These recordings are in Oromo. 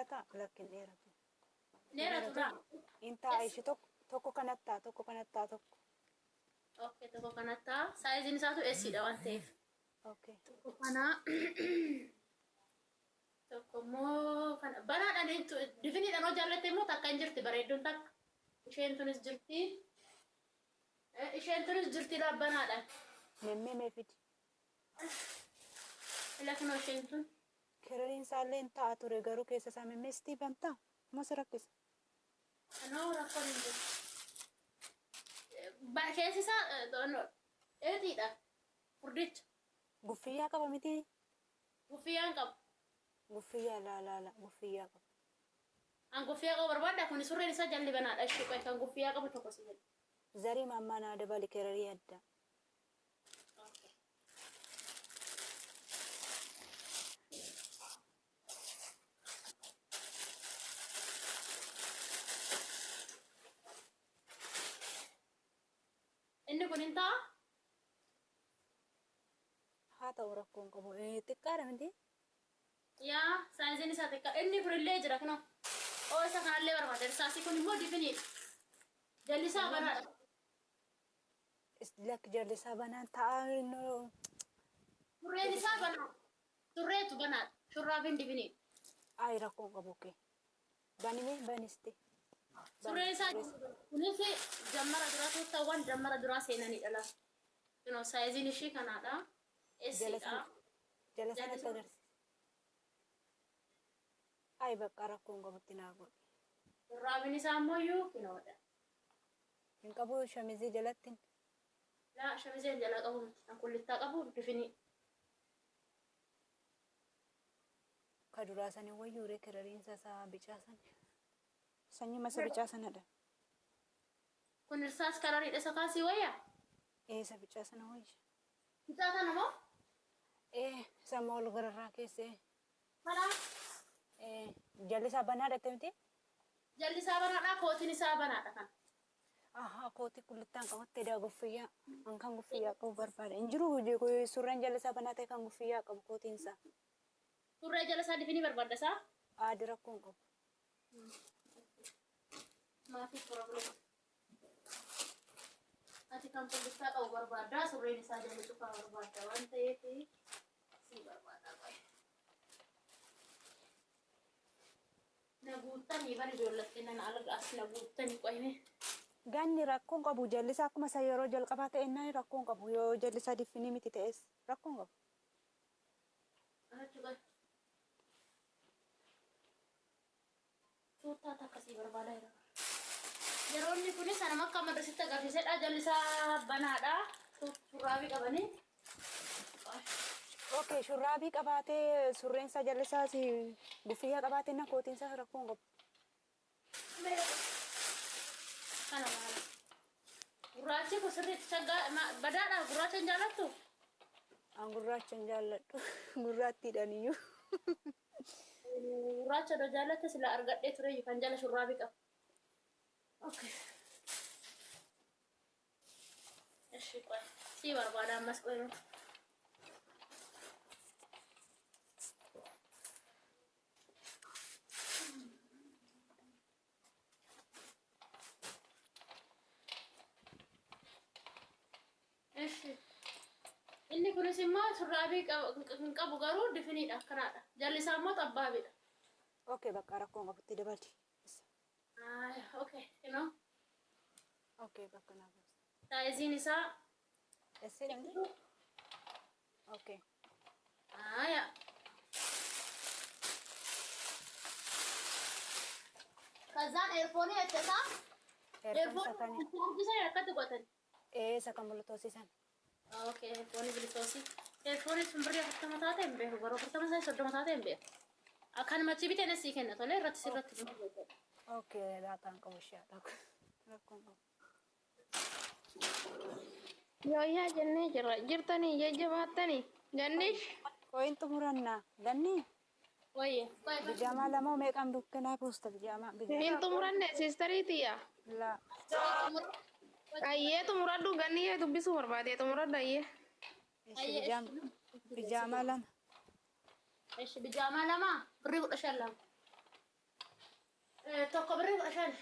dheerata lakkin dheeratu. Dheeratu raa. Intaa ishee tokko kanattaa tokko. Okay, tokko kanattaa. Saayiziin isaatu eessiidha waan ta'eef. Okay. Tokko kana tokko immoo kana banaadhaan difiniidhaan hoo jaallatte immoo takka hin jirti bareedduun takka. Isheen tunis jirti. Isheen tunis jirti banaadhaan. Memmee fidi. Lakin isheen tun. Kirriin isaallee ta'a ture garuu keessa isaa memmeestii bantaa. Mos rakkisa. Anoo rakkoon hin jiru. Keessi isaa dheetiidha. Furdicha. Guffiyyaa qaba miti. Guffiyyaa qabu. Guffiyyaa laala guffiyyaa qaba. An guffiyyaa qabu barbaadda kun surreen isaa jalli banaadha. Ishee qoy kan guffiyyaa qabu tokko si jedhu. Zarii mammaa naa dabali kirrii adda. Inni kun hin ta'a? Haa ta'u rakkoon qabu. Xiqqaadha miti? Yaa saayiziin isaa xiqqaa. Inni kun illee jira kunoo. Oo isa kanallee barbaada. Irsaasii kun immoo difiniidha. Jalli isaa banaadha. Lakki jalli isaa banaan ta'a. Surreen isaa banaadha. Surreetu banaadha. Shurraafiin difiniidha. Ayi rakkoon qabu kee. Baniste. Surreen isaa kunis jammara duraa tuuttawwan jammara duraa seenanidha lafa. Kunoo saayiziin ishii kanaadha. Eessiidha. Jala sanatti agarsiisa. Ayi bakka rakkoon qabutti naa godhe. Shurraafiin isaa ammoo iyyuu kinoodha. Hin qabu shamizii jalatti. Laa shamizeen jala qabu miti. Kan kullittaa qabu difinii. Ka duraa sanii wayyuuree kirriinsa isaa bicaasan. Sanyii masa bicaasanadha. Kun irsaas karariidha isa kaasii wayyaa? Isa bicaasana wayya. Bicaasana moo? Isa mool gararraa keessee. Kanaa? Jalli isaa banaadha miti? Jalli isaa banaadha kootiin isaa banaadha kan. Aha kootii kullittaan qabattee daa guffiyyaa. An kan guffiyyaa qabu barbaada. Hin jiru surreen jalli isaa banaa ta'e kan guffiyyaa qabu kootiin isaa. Surree jala isaa difinii barbaadda isaa? Aadi rakkoon qabu. Maatii problem. Ati kan kullittaa qabu barbaadda surreen isaa jala cufaa barbaadda waan ta'eef si barbaada qoy. Naguuttanii bari ijoollattii nana alaga as naguuttanii qoyne. Ganni rakkoon qabu jalli isaa akkuma isa yeroo jalqabaa ta'e innaan rakkoon qabu yoo jalli isaa difinii miti ta'es rakkoon qabu. Achi qoy. Tuuttaa akkasii barbaada jira. Yeroo inni kunis anama akka madrasitti agarsiisedha. Jalli isaa banaadha. Shurraabii qabanii. Okay, shurraabii qabaatee surreen isaa jalli isaa guffiyyaa qabaatee na kootiin isaa rakkoon qabu. Kana maala. Gurraachi kun sirriitti badaadha. Gurraacha hin jaallattu? An gurraacha hin jaalladhu. Gurraattiidhaan iyyuu. Gurraacha dha jaallatte sila argadhee ture kan jala shurraabii qabu. Okay. Eshi qoy. Si barbaada ammas qoy. Eshi. Inni kunis immoo shurraabii qabu garuu difiniidha akkanaadha. Jalli isaa immoo xabbaabiidha. Okay, bakka rakkoon qabutti dabalti. Okay, you know. Okay, bakka naa gosa. Saayiziin isaa. Eessidha miti? Okay. Ya. Kazaan eerfoonii jechasaa? Eerfoonii isa akkatti qotan. Isa kan mul'atoosisan. Okay, eerfoonii bilitoosii. Eerfoonii sun birrii 40 taate hin beeku garuu 40 30 taate hin beeku. Akkan machi bitee sii kenna tolee irratti sirratti. Okay, daataan qabu ishaadha. Rakkoon qabu. Yoo yaa jennee jirtanii jajjabaattanii gannish. Koyin xumurannaa ganni. Wayye. Bijaamaa lama meeqaan dukkanaa poosta bijaamaa. Hin xumuranne siistariitiya. La. Ayyee xumuradhu ganniyyee dubbisuu barbaade xumuradha ayyee. Bijaamaa lama. Eshi bijaamaa lama birrii 15 lama. tokko birrii 15.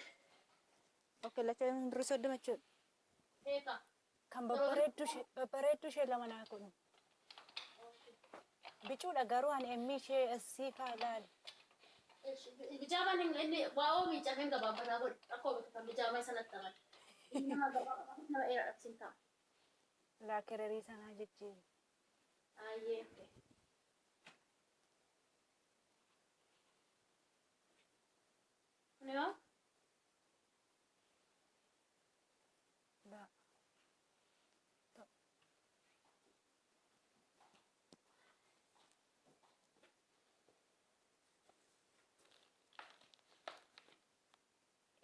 Oke, lachan birrii 30 jechuudha. Beeka. Kan babbareeddu ishee lama naa kun. Bicuudha garuu ani emmi ishee asii faa ilaali. Bijaamaan inni waa'oo miicaa kan gabaabbataa godhe akkoo beekatan bijaamaa sanatti taman. Inni nama gabaabbataa nama dheeraadhaaf siin ta'a. Laakireerii sanaa jijjiiri. Ayyee. Kun yoo? Da.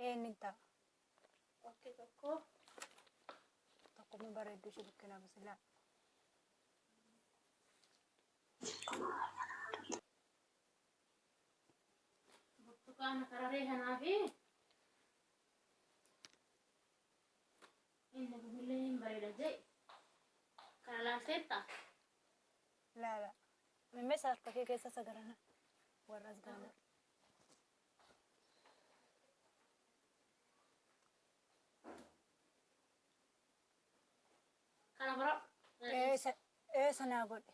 Inni ta'a. Okkee tokko. Tokko bareeddu ishee bukkina bisilaa. Burtukaana kararee kanaa fi inni bilbilee hin bareeda jee. Kana laalteetta? Laala. Mimmeessa harka kee keessa sagarana. Warras gaana. Kana bira. Sanaa godhe.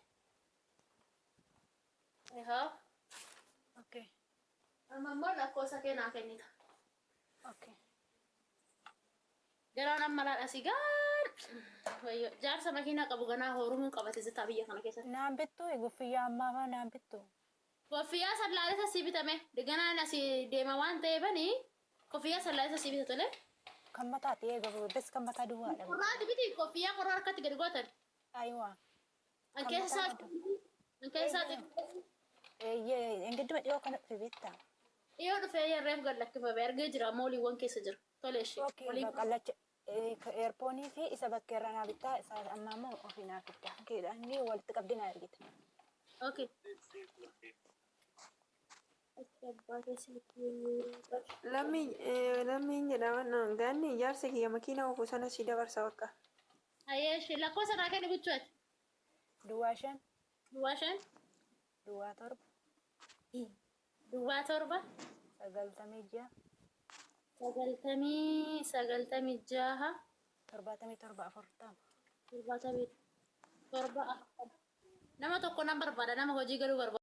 Ehaa. Okay. Amma immoo lakkoofsa kee naa kennita. Okay. Garaan amma laadha si gaar. Jaarsa makiinaa qabu ganaa horumuu qabate zitaa biyya kana keessatti. Naan bittu gufiyyaa ammaa faa naan bittu. Koffiyyaa sallaalessa si bitame. Ganaan asii deema waan ta'eefanii koffiyyaa sallaalessa si bitatu lee. Kan mataati eegalu bes kan mataa duwwaadha. Qorraati biti koffiyyaa qorraa harkatti gadi gootan. Aywa. An keessaati. Engeduma dhiyoo kana dhufe beektaa. Dhiyoo dhufee yerreef gad lakkifame argee jira mooliiwwan keessa jira. Tole ishee. Okay, qallacha eerpoonii fi isa bakka irraa naa bittaa isa ammaa immoo ofii naa fidda. Keedha inni walitti qabdee naa ergita. Okay. Lammiin jedhama gaanni ijaarsa kiyya makiina ofu sana si dabarsa bakka. Ayeeshi lakkoofsa naa kenni bichuuti. Duwwaa 5. Duwwaa 5. Duwwaa 7. Duwwaa 7. 96. 96. 77 40. 77 nama tokko nan barbaada nama hojii galuu barbaada.